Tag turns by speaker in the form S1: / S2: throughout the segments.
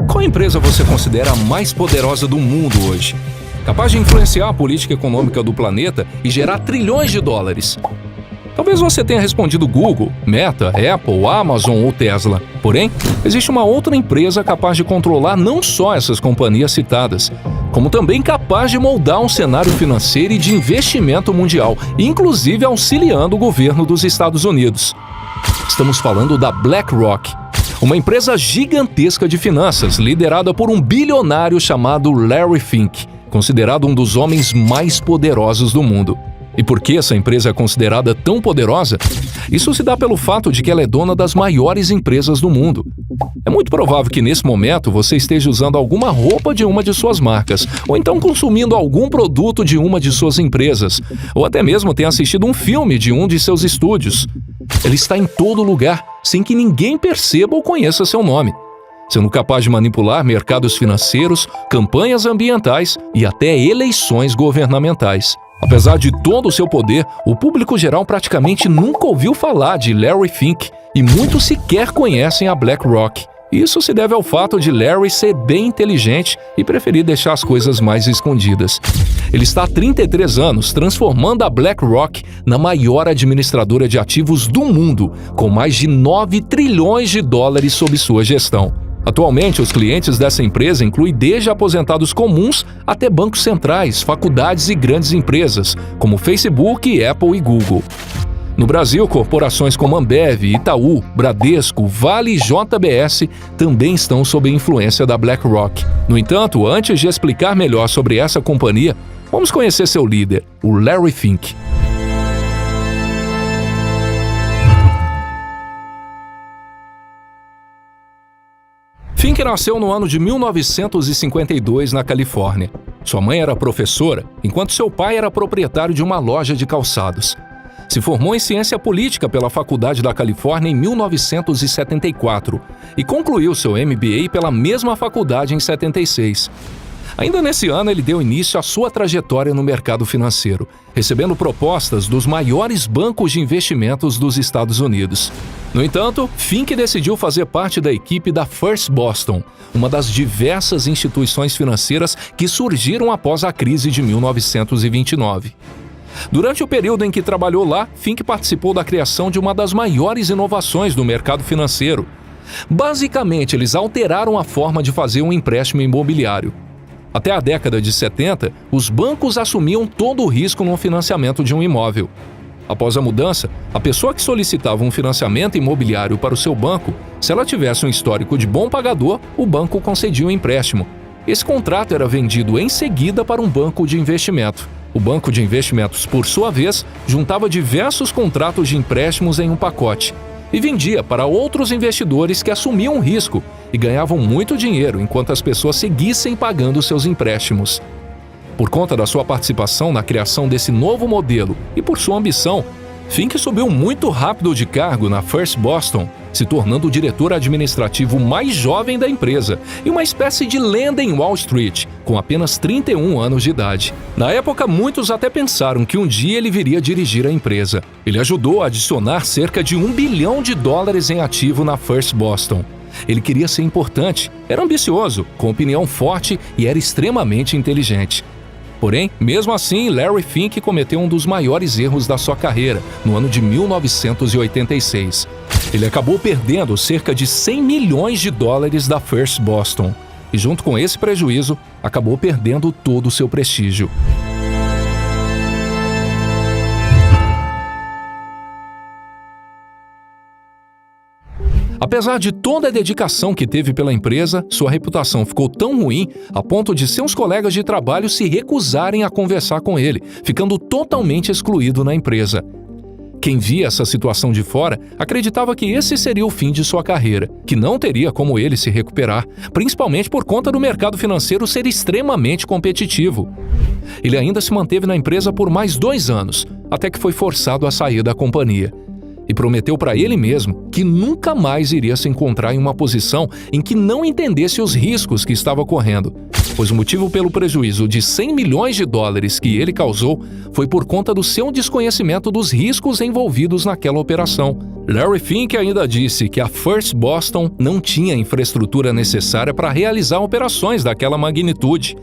S1: Qual empresa você considera a mais poderosa do mundo hoje? Capaz de influenciar a política econômica do planeta e gerar trilhões de dólares? Talvez você tenha respondido Google, Meta, Apple, Amazon ou Tesla. Porém, existe uma outra empresa capaz de controlar não só essas companhias citadas, como também capaz de moldar um cenário financeiro e de investimento mundial, inclusive auxiliando o governo dos Estados Unidos. Estamos falando da BlackRock, uma empresa gigantesca de finanças, liderada por um bilionário chamado Larry Fink, considerado um dos homens mais poderosos do mundo. E por que essa empresa é considerada tão poderosa? Isso se dá pelo fato de que ela é dona das maiores empresas do mundo. É muito provável que nesse momento você esteja usando alguma roupa de uma de suas marcas, ou então consumindo algum produto de uma de suas empresas, ou até mesmo tenha assistido um filme de um de seus estúdios. Ela está em todo lugar, sem que ninguém perceba ou conheça seu nome, sendo capaz de manipular mercados financeiros, campanhas ambientais e até eleições governamentais. Apesar de todo o seu poder, o público geral praticamente nunca ouviu falar de Larry Fink e muitos sequer conhecem a BlackRock. Isso se deve ao fato de Larry ser bem inteligente e preferir deixar as coisas mais escondidas. Ele está há 33 anos transformando a BlackRock na maior administradora de ativos do mundo, com mais de 9 trilhões de dólares sob sua gestão. Atualmente, os clientes dessa empresa incluem desde aposentados comuns até bancos centrais, faculdades e grandes empresas, como Facebook, Apple e Google. No Brasil, corporações como Ambev, Itaú, Bradesco, Vale e JBS também estão sob a influência da BlackRock. No entanto, antes de explicar melhor sobre essa companhia, vamos conhecer seu líder, o Larry Fink. Fink nasceu no ano de 1952 na Califórnia. Sua mãe era professora, enquanto seu pai era proprietário de uma loja de calçados. Se formou em ciência política pela Faculdade da Califórnia em 1974 e concluiu seu MBA pela mesma faculdade em 76. Ainda nesse ano, ele deu início à sua trajetória no mercado financeiro, recebendo propostas dos maiores bancos de investimentos dos Estados Unidos. No entanto, Fink decidiu fazer parte da equipe da First Boston, uma das diversas instituições financeiras que surgiram após a crise de 1929. Durante o período em que trabalhou lá, Fink participou da criação de uma das maiores inovações do mercado financeiro. Basicamente, eles alteraram a forma de fazer um empréstimo imobiliário. Até a década de 70, os bancos assumiam todo o risco no financiamento de um imóvel. Após a mudança, a pessoa que solicitava um financiamento imobiliário para o seu banco, se ela tivesse um histórico de bom pagador, o banco concedia um empréstimo. Esse contrato era vendido em seguida para um banco de investimento. O banco de investimentos, por sua vez, juntava diversos contratos de empréstimos em um pacote e vendia para outros investidores que assumiam o risco e ganhavam muito dinheiro enquanto as pessoas seguissem pagando seus empréstimos. Por conta da sua participação na criação desse novo modelo e por sua ambição, Fink subiu muito rápido de cargo na First Boston, se tornando o diretor administrativo mais jovem da empresa e uma espécie de lenda em Wall Street, com apenas 31 anos de idade. Na época, muitos até pensaram que um dia ele viria dirigir a empresa. Ele ajudou a adicionar cerca de $1 bilhão em ativo na First Boston. Ele queria ser importante, era ambicioso, com opinião forte e era extremamente inteligente. Porém, mesmo assim, Larry Fink cometeu um dos maiores erros da sua carreira, no ano de 1986. Ele acabou perdendo cerca de $100 milhões da First Boston. E junto com esse prejuízo, acabou perdendo todo o seu prestígio. Apesar de toda a dedicação que teve pela empresa, sua reputação ficou tão ruim a ponto de seus colegas de trabalho se recusarem a conversar com ele, ficando totalmente excluído na empresa. Quem via essa situação de fora acreditava que esse seria o fim de sua carreira, que não teria como ele se recuperar, principalmente por conta do mercado financeiro ser extremamente competitivo. Ele ainda se manteve na empresa por mais 2 anos, até que foi forçado a sair da companhia. e prometeu para ele mesmo que nunca mais iria se encontrar em uma posição em que não entendesse os riscos que estava correndo, pois o motivo pelo prejuízo de 100 milhões de dólares que ele causou foi por conta do seu desconhecimento dos riscos envolvidos naquela operação. Larry Fink ainda disse que a First Boston não tinha a infraestrutura necessária para realizar operações daquela magnitude.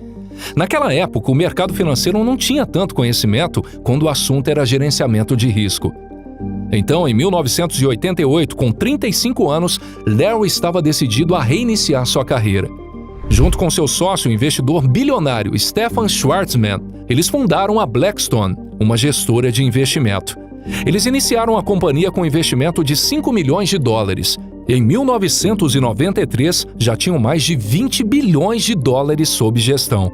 S1: Naquela época, o mercado financeiro não tinha tanto conhecimento quando o assunto era gerenciamento de risco. Então, em 1988, com 35 anos, Larry estava decidido a reiniciar sua carreira. Junto com seu sócio, o investidor bilionário Stefan Schwarzman, eles fundaram a Blackstone, uma gestora de investimento. Eles iniciaram a companhia com um investimento de 5 milhões de dólares. Em 1993, já tinham mais de 20 bilhões de dólares sob gestão.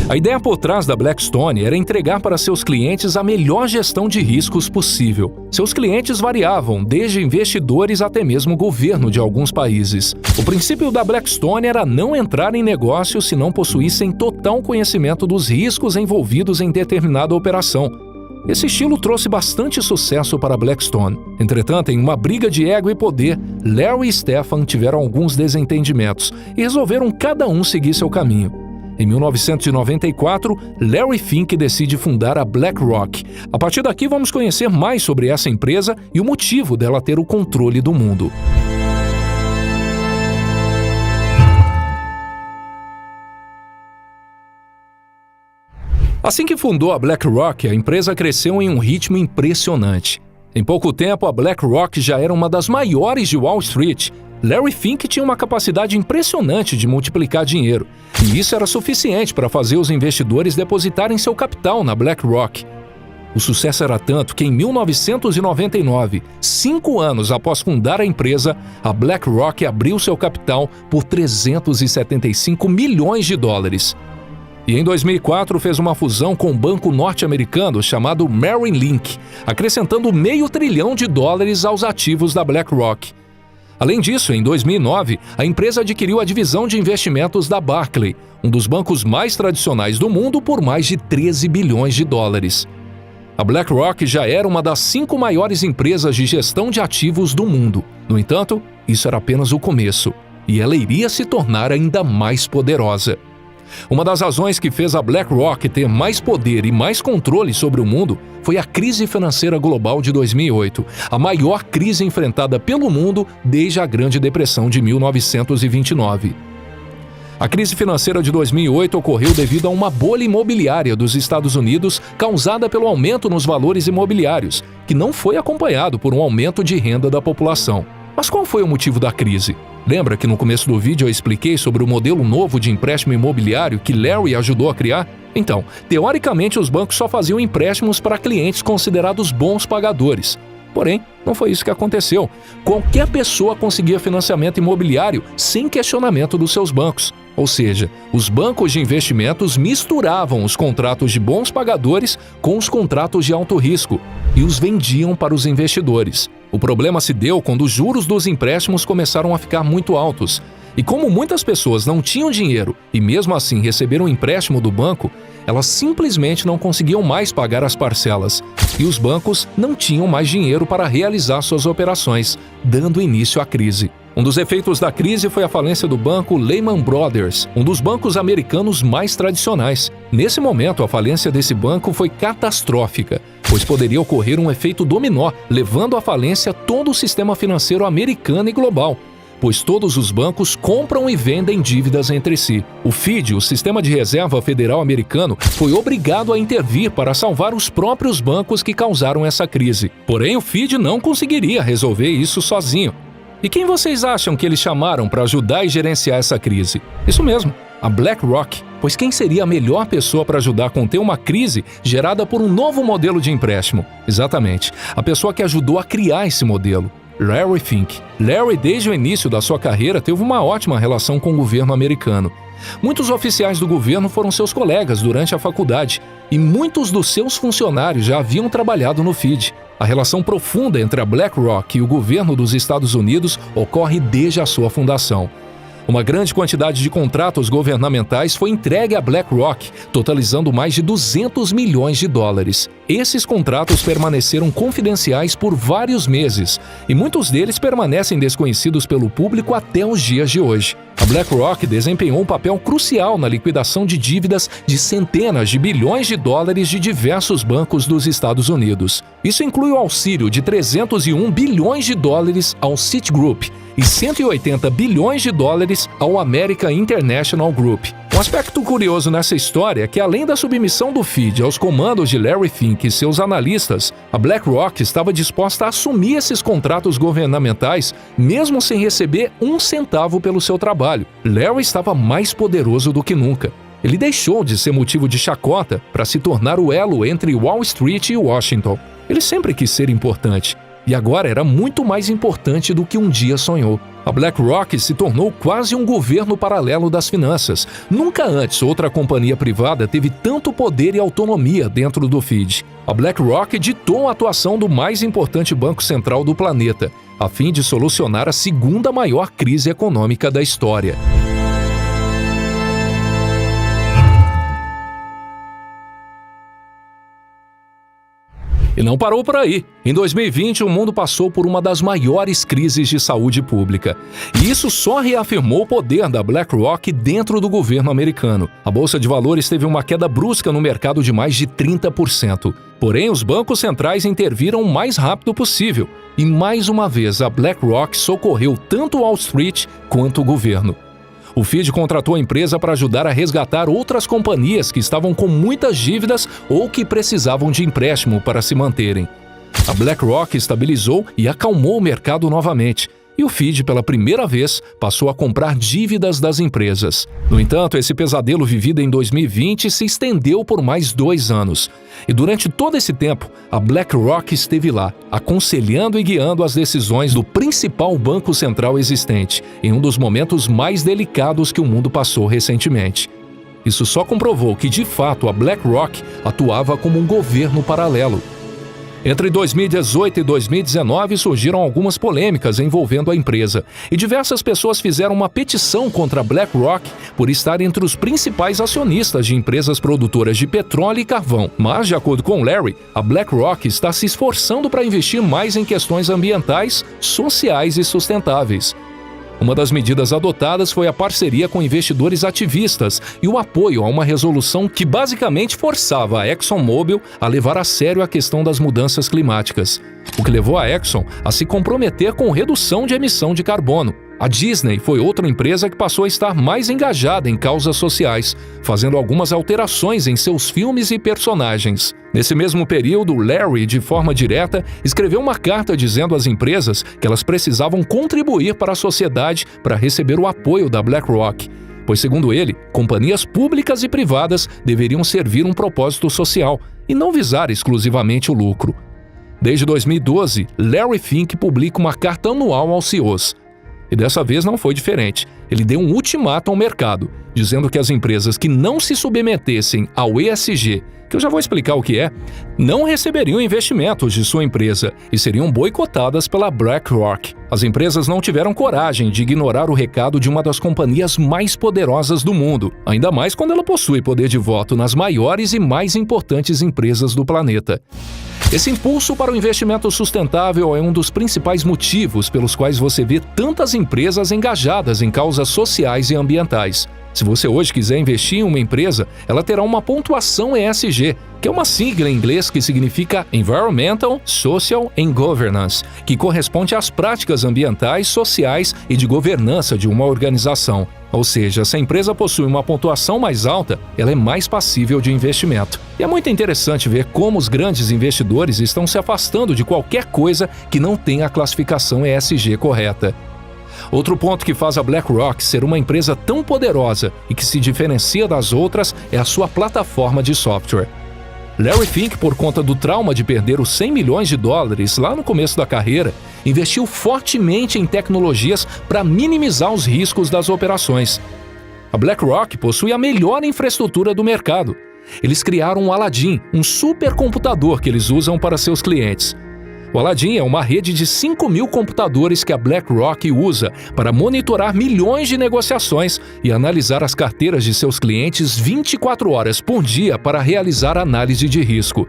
S1: A ideia por trás da Blackstone era entregar para seus clientes a melhor gestão de riscos possível. Seus clientes variavam, desde investidores até mesmo o governo de alguns países. O princípio da Blackstone era não entrar em negócios se não possuíssem total conhecimento dos riscos envolvidos em determinada operação. Esse estilo trouxe bastante sucesso para a Blackstone. Entretanto, em uma briga de ego e poder, Larry e Stefan tiveram alguns desentendimentos e resolveram cada um seguir seu caminho. Em 1994, Larry Fink decide fundar a BlackRock. A partir daqui, vamos conhecer mais sobre essa empresa e o motivo dela ter o controle do mundo. Assim que fundou a BlackRock, a empresa cresceu em um ritmo impressionante. Em pouco tempo, a BlackRock já era uma das maiores de Wall Street. Larry Fink tinha uma capacidade impressionante de multiplicar dinheiro, e isso era suficiente para fazer os investidores depositarem seu capital na BlackRock. O sucesso era tanto que em 1999, 5 anos após fundar a empresa, a BlackRock abriu seu capital por 375 milhões de dólares. E em 2004 fez uma fusão com um banco norte-americano chamado Merrill Lynch, acrescentando $500 bilhão aos ativos da BlackRock. Além disso, em 2009, a empresa adquiriu a divisão de investimentos da Barclays, um dos bancos mais tradicionais do mundo, por mais de $13 bilhões. A BlackRock já era uma das 5 maiores empresas de gestão de ativos do mundo. No entanto, isso era apenas o começo, e ela iria se tornar ainda mais poderosa. Uma das razões que fez a BlackRock ter mais poder e mais controle sobre o mundo foi a crise financeira global de 2008, a maior crise enfrentada pelo mundo desde a Grande Depressão de 1929. A crise financeira de 2008 ocorreu devido a uma bolha imobiliária dos Estados Unidos causada pelo aumento nos valores imobiliários, que não foi acompanhado por um aumento de renda da população. Mas qual foi o motivo da crise? Lembra que no começo do vídeo eu expliquei sobre o modelo novo de empréstimo imobiliário que Larry ajudou a criar? Então, teoricamente os bancos só faziam empréstimos para clientes considerados bons pagadores. Porém, não foi isso que aconteceu. Qualquer pessoa conseguia financiamento imobiliário sem questionamento dos seus bancos. Ou seja, os bancos de investimentos misturavam os contratos de bons pagadores com os contratos de alto risco e os vendiam para os investidores. O problema se deu quando os juros dos empréstimos começaram a ficar muito altos. E como muitas pessoas não tinham dinheiro e mesmo assim receberam um empréstimo do banco, elas simplesmente não conseguiam mais pagar as parcelas. E os bancos não tinham mais dinheiro para realizar suas operações, dando início à crise. Um dos efeitos da crise foi a falência do banco Lehman Brothers, um dos bancos americanos mais tradicionais. Nesse momento, a falência desse banco foi catastrófica, pois poderia ocorrer um efeito dominó, levando à falência todo o sistema financeiro americano e global, pois todos os bancos compram e vendem dívidas entre si. O FED, o Sistema de Reserva Federal Americano, foi obrigado a intervir para salvar os próprios bancos que causaram essa crise. Porém, o FED não conseguiria resolver isso sozinho. E quem vocês acham que eles chamaram para ajudar e gerenciar essa crise? Isso mesmo, a BlackRock. Pois quem seria a melhor pessoa para ajudar a conter uma crise gerada por um novo modelo de empréstimo? Exatamente, a pessoa que ajudou a criar esse modelo. Larry Fink. Larry, desde o início da sua carreira, teve uma ótima relação com o governo americano. Muitos oficiais do governo foram seus colegas durante a faculdade e muitos dos seus funcionários já haviam trabalhado no FED. A relação profunda entre a BlackRock e o governo dos Estados Unidos ocorre desde a sua fundação. Uma grande quantidade de contratos governamentais foi entregue à BlackRock, totalizando mais de 200 milhões de dólares. Esses contratos permaneceram confidenciais por vários meses, e muitos deles permanecem desconhecidos pelo público até os dias de hoje. A BlackRock desempenhou um papel crucial na liquidação de dívidas de centenas de bilhões de dólares de diversos bancos dos Estados Unidos. Isso inclui o auxílio de 301 bilhões de dólares ao Citigroup e 180 bilhões de dólares ao American International Group. Um aspecto curioso nessa história é que, além da submissão do FID aos comandos de Larry Fink e seus analistas, a BlackRock estava disposta a assumir esses contratos governamentais mesmo sem receber um centavo pelo seu trabalho. Larry estava mais poderoso do que nunca. Ele deixou de ser motivo de chacota para se tornar o elo entre Wall Street e Washington. Ele sempre quis ser importante, e agora era muito mais importante do que um dia sonhou. A BlackRock se tornou quase um governo paralelo das finanças. Nunca antes outra companhia privada teve tanto poder e autonomia dentro do FID. A BlackRock ditou a atuação do mais importante banco central do planeta, a fim de solucionar a segunda maior crise econômica da história. E não parou por aí. Em 2020, o mundo passou por uma das maiores crises de saúde pública. E isso só reafirmou o poder da BlackRock dentro do governo americano. A Bolsa de Valores teve uma queda brusca no mercado de mais de 30%. Porém, os bancos centrais interviram o mais rápido possível. E mais uma vez, a BlackRock socorreu tanto Wall Street quanto o governo. O FID contratou a empresa para ajudar a resgatar outras companhias que estavam com muitas dívidas ou que precisavam de empréstimo para se manterem. A BlackRock estabilizou e acalmou o mercado novamente, e o FID, pela primeira vez, passou a comprar dívidas das empresas. No entanto, esse pesadelo vivido em 2020 se estendeu por mais 2 anos. E durante todo esse tempo, a BlackRock esteve lá, aconselhando e guiando as decisões do principal banco central existente, em um dos momentos mais delicados que o mundo passou recentemente. Isso só comprovou que, de fato, a BlackRock atuava como um governo paralelo. Entre 2018 e 2019 surgiram algumas polêmicas envolvendo a empresa, e diversas pessoas fizeram uma petição contra a BlackRock por estar entre os principais acionistas de empresas produtoras de petróleo e carvão. Mas, de acordo com Larry, a BlackRock está se esforçando para investir mais em questões ambientais, sociais e sustentáveis. Uma das medidas adotadas foi a parceria com investidores ativistas e o apoio a uma resolução que basicamente forçava a ExxonMobil a levar a sério a questão das mudanças climáticas, o que levou a Exxon a se comprometer com redução de emissão de carbono. A Disney foi outra empresa que passou a estar mais engajada em causas sociais, fazendo algumas alterações em seus filmes e personagens. Nesse mesmo período, Larry, de forma direta, escreveu uma carta dizendo às empresas que elas precisavam contribuir para a sociedade para receber o apoio da BlackRock, pois, segundo ele, companhias públicas e privadas deveriam servir um propósito social e não visar exclusivamente o lucro. Desde 2012, Larry Fink publica uma carta anual aos CEOs. E dessa vez não foi diferente. Ele deu um ultimato ao mercado, dizendo que as empresas que não se submetessem ao ESG, que eu já vou explicar o que é, não receberiam investimentos de sua empresa e seriam boicotadas pela BlackRock. As empresas não tiveram coragem de ignorar o recado de uma das companhias mais poderosas do mundo, ainda mais quando ela possui poder de voto nas maiores e mais importantes empresas do planeta. Esse impulso para o investimento sustentável é um dos principais motivos pelos quais você vê tantas empresas engajadas em causas sociais e ambientais. Se você hoje quiser investir em uma empresa, ela terá uma pontuação ESG, que é uma sigla em inglês que significa Environmental, Social and Governance, que corresponde às práticas ambientais, sociais e de governança de uma organização. Ou seja, se a empresa possui uma pontuação mais alta, ela é mais passível de investimento. E é muito interessante ver como os grandes investidores estão se afastando de qualquer coisa que não tenha a classificação ESG correta. Outro ponto que faz a BlackRock ser uma empresa tão poderosa e que se diferencia das outras é a sua plataforma de software. Larry Fink, por conta do trauma de perder os 100 milhões de dólares lá no começo da carreira, investiu fortemente em tecnologias para minimizar os riscos das operações. A BlackRock possui a melhor infraestrutura do mercado. Eles criaram o Aladdin, um supercomputador que eles usam para seus clientes. O Aladdin é uma rede de 5.000 computadores que a BlackRock usa para monitorar milhões de negociações e analisar as carteiras de seus clientes 24 horas por dia para realizar análise de risco.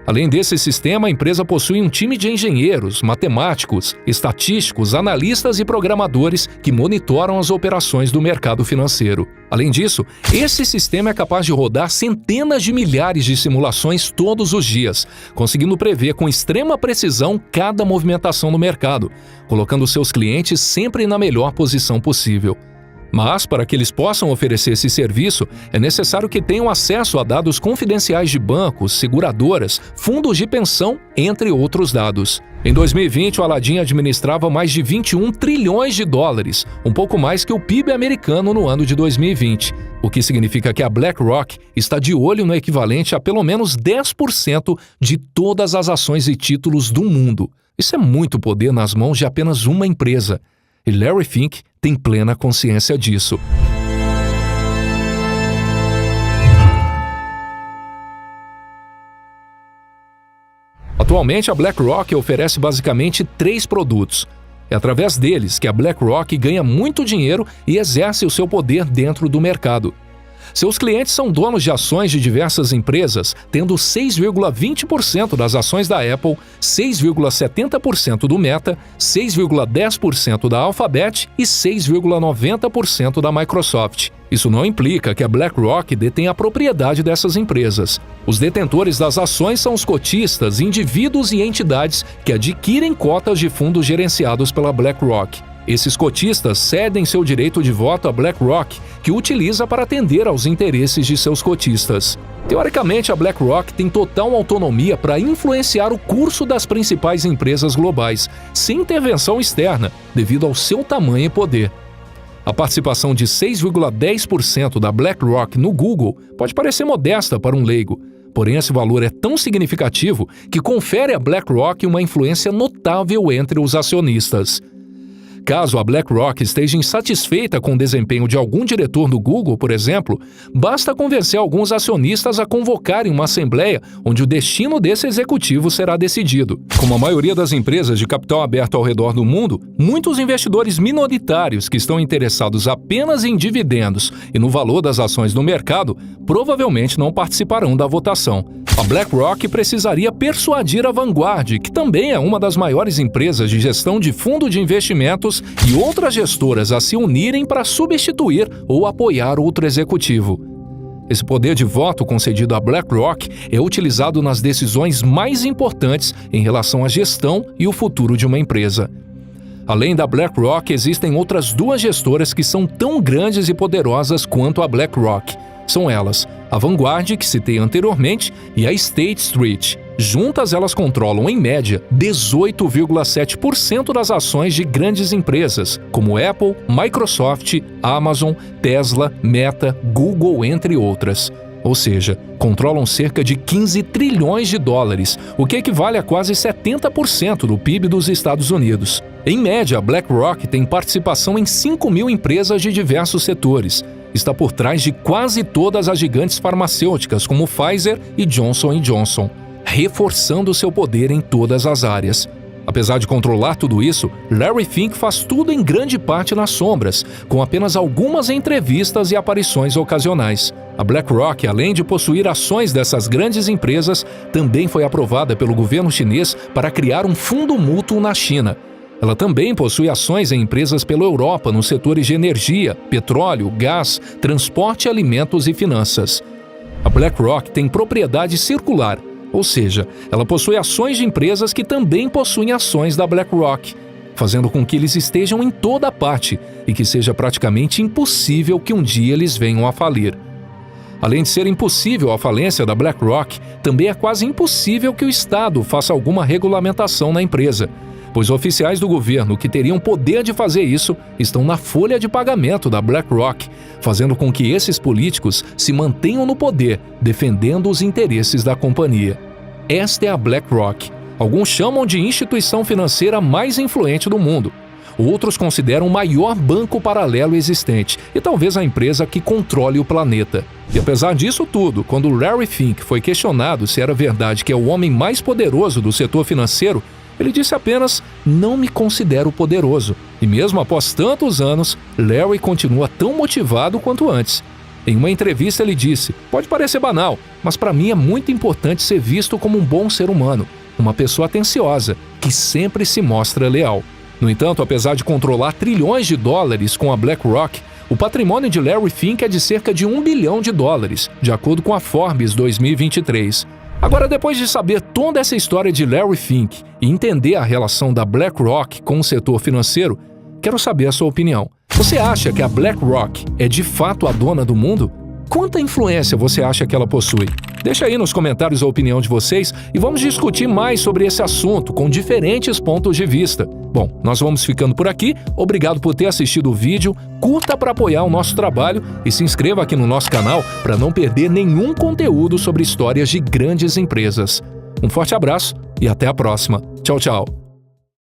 S1: Além desse sistema, a empresa possui um time de engenheiros, matemáticos, estatísticos, analistas e programadores que monitoram as operações do mercado financeiro. Além disso, esse sistema é capaz de rodar centenas de milhares de simulações todos os dias, conseguindo prever com extrema precisão cada movimentação no mercado, colocando seus clientes sempre na melhor posição possível. Mas, para que eles possam oferecer esse serviço, é necessário que tenham acesso a dados confidenciais de bancos, seguradoras, fundos de pensão, entre outros dados. Em 2020, o Aladdin administrava mais de 21 trilhões de dólares, um pouco mais que o PIB americano no ano de 2020, o que significa que a BlackRock está de olho no equivalente a pelo menos 10% de todas as ações e títulos do mundo. Isso é muito poder nas mãos de apenas uma empresa. E Larry Fink tem plena consciência disso. Atualmente, a BlackRock oferece basicamente 3 produtos. É através deles que a BlackRock ganha muito dinheiro e exerce o seu poder dentro do mercado. Seus clientes são donos de ações de diversas empresas, tendo 6,20% das ações da Apple, 6,70% do Meta, 6,10% da Alphabet e 6,90% da Microsoft. Isso não implica que a BlackRock detenha a propriedade dessas empresas. Os detentores das ações são os cotistas, indivíduos e entidades que adquirem cotas de fundos gerenciados pela BlackRock. Esses cotistas cedem seu direito de voto à BlackRock, que utiliza para atender aos interesses de seus cotistas. Teoricamente, a BlackRock tem total autonomia para influenciar o curso das principais empresas globais, sem intervenção externa, devido ao seu tamanho e poder. A participação de 6,10% da BlackRock no Google pode parecer modesta para um leigo, porém esse valor é tão significativo que confere à BlackRock uma influência notável entre os acionistas. Caso a BlackRock esteja insatisfeita com o desempenho de algum diretor do Google, por exemplo, basta convencer alguns acionistas a convocarem uma assembleia onde o destino desse executivo será decidido. Como a maioria das empresas de capital aberto ao redor do mundo, muitos investidores minoritários que estão interessados apenas em dividendos e no valor das ações no mercado provavelmente não participarão da votação. A BlackRock precisaria persuadir a Vanguard, que também é uma das maiores empresas de gestão de fundo de investimentos, e outras gestoras a se unirem para substituir ou apoiar outro executivo. Esse poder de voto concedido à BlackRock é utilizado nas decisões mais importantes em relação à gestão e o futuro de uma empresa. Além da BlackRock, existem outras 2 gestoras que são tão grandes e poderosas quanto a BlackRock. São elas a Vanguard, que citei anteriormente, e a State Street. Juntas, elas controlam, em média, 18,7% das ações de grandes empresas, como Apple, Microsoft, Amazon, Tesla, Meta, Google, entre outras. Ou seja, controlam cerca de 15 trilhões de dólares, o que equivale a quase 70% do PIB dos Estados Unidos. Em média, a BlackRock tem participação em 5.000 empresas de diversos setores. Está por trás de quase todas as gigantes farmacêuticas, como Pfizer e Johnson & Johnson, reforçando seu poder em todas as áreas. Apesar de controlar tudo isso, Larry Fink faz tudo em grande parte nas sombras, com apenas algumas entrevistas e aparições ocasionais. A BlackRock, além de possuir ações dessas grandes empresas, também foi aprovada pelo governo chinês para criar um fundo mútuo na China. Ela também possui ações em empresas pela Europa nos setores de energia, petróleo, gás, transporte, alimentos e finanças. A BlackRock tem propriedade circular, ou seja, ela possui ações de empresas que também possuem ações da BlackRock, fazendo com que eles estejam em toda parte e que seja praticamente impossível que um dia eles venham a falir. Além de ser impossível a falência da BlackRock, também é quase impossível que o Estado faça alguma regulamentação na empresa, pois oficiais do governo que teriam poder de fazer isso estão na folha de pagamento da BlackRock, fazendo com que esses políticos se mantenham no poder, defendendo os interesses da companhia. Esta é a BlackRock. Alguns chamam de instituição financeira mais influente do mundo. Outros consideram o maior banco paralelo existente e talvez a empresa que controle o planeta. E apesar disso tudo, quando Larry Fink foi questionado se era verdade que é o homem mais poderoso do setor financeiro, Ele disse apenas: "Não me considero poderoso." E mesmo após tantos anos, Larry continua tão motivado quanto antes. Em uma entrevista ele disse: "Pode parecer banal, mas para mim é muito importante ser visto como um bom ser humano, uma pessoa atenciosa, que sempre se mostra leal." No entanto, apesar de controlar trilhões de dólares com a BlackRock, o patrimônio de Larry Fink é de cerca de $1 bilhão, de acordo com a Forbes 2023. Agora, depois de saber toda essa história de Larry Fink e entender a relação da BlackRock com o setor financeiro, quero saber a sua opinião. Você acha que a BlackRock é de fato a dona do mundo? Quanta influência você acha que ela possui? Deixa aí nos comentários a opinião de vocês e vamos discutir mais sobre esse assunto com diferentes pontos de vista. Bom, nós vamos ficando por aqui. Obrigado por ter assistido o vídeo, curta para apoiar o nosso trabalho e se inscreva aqui no nosso canal para não perder nenhum conteúdo sobre histórias de grandes empresas. Um forte abraço e até a próxima. Tchau, tchau!